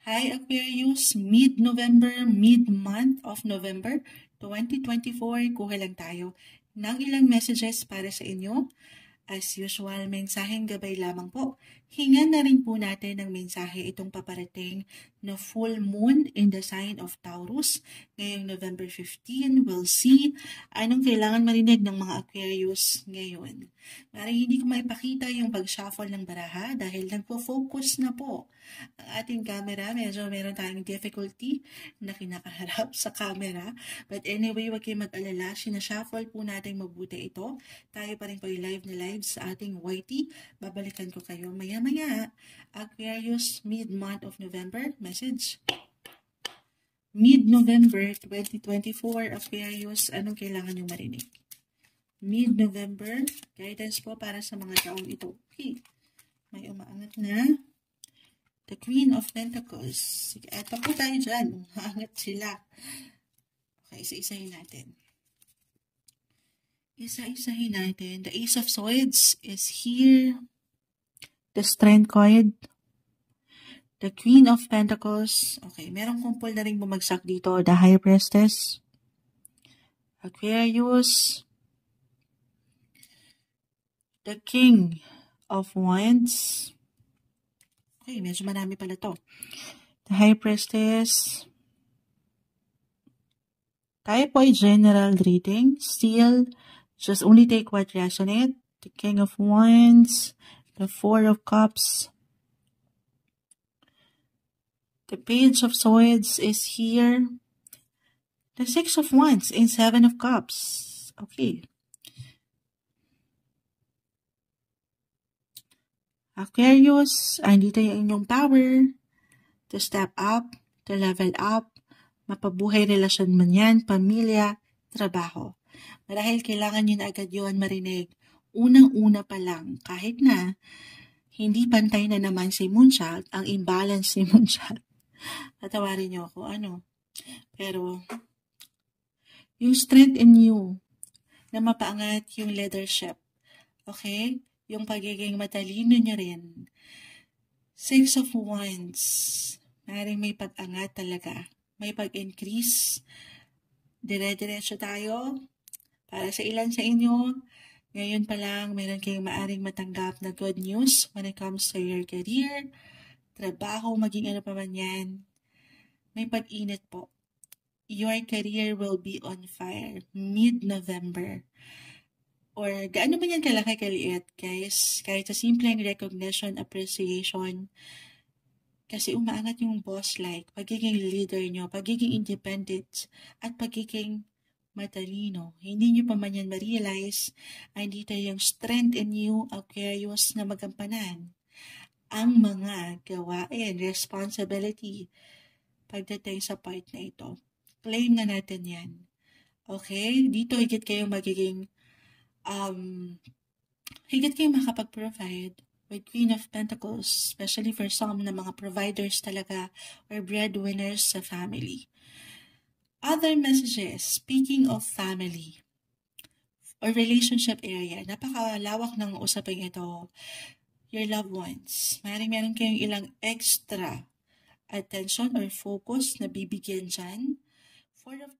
Hi Aquarius, mid-November, mid-month of November 2024, kuha lang tayo ng ilang messages para sa inyo. As usual, mensaheng gabay lamang po. Hingan na rin po natin ng mensahe itong paparating na full moon in the sign of Taurus. Ngayong November 15, we'll see anong kailangan marinig ng mga Aquarius ngayon. Maring hindi ko maipakita yung pag-shuffle ng baraha dahil nagpo-focus na po ang ating camera. Medyo meron tayong difficulty na kinakaharap sa camera. But anyway, wag kayong mag-alala. Sinashuffle po natin mabuti ito. Tayo pa rin po yung live na live sa ating YT. Babalikan ko kayo maya-maya. Aquarius, mid-month of November, message. Mid-November 2024, Aquarius, anong kailangan nyo marinig? Mid-November, guidance po para sa mga taong ito. Okay, may umaangat na. The Queen of Pentacles. Sige, eto po tayo dyan. Umaangat sila. Okay, isa-isahin natin. Isa-isahin natin. The Ace of Swords is here. The Strength card. The Queen of Pentacles. Okay, merong kumpol na rin bumagsak dito. The High Priestess. Aquarius. The King of Wands. Okay, medyo marami pala to. The High Priestess. Tayo po ay general reading. Still, just only take what resonates. The King of Wands. The Four of Cups. The Page of Swords is here. The Six of Wands and Seven of Cups. Okay. Aquarius, andito yung inyong power to step up, to level up, mapabuhay relasyon man yan, pamilya, trabaho. Marahil kailangan nyo na agad yun marinig. Unang-una pa lang, kahit na hindi pantay na naman si Moonchild, ang imbalance si Moonchild. Patawarin nyo ako, Pero, yung strength in you, na mapaangat yung leadership. Okay? Yung pagiging matalino nyo rin. Six of Wands. Maring may pag-angat talaga. May pag-increase. Dire-diretso tayo. Para sa ilan sa inyo, ngayon pa lang, meron kayong maaring matanggap na good news when it comes to your career, trabaho, maging ano pa man yan. May pag-init po. Your career will be on fire mid-November. Or gaano ba yan kalaki kaliit, guys? Kahit sa simpleng recognition, appreciation. Kasi umaangat yung boss-like, pagiging leader nyo, pagiging independent, at pagiging matalino. Hindi nyo pa man yan ma-realize, andito yung strength in you, Aquarius, na magampanan ang mga gawain, responsibility, pagdating sa part na ito. Claim na natin yan. Okay? Dito higit kayong magiging higit kayong makapag-provide with Queen of Pentacles, especially for some na mga providers talaga or breadwinners sa family. Other messages, speaking of family or relationship area, napakalawak ng usapin ito. Your loved ones, meron kayong ilang extra attention or focus na bibigyan dyan. Four of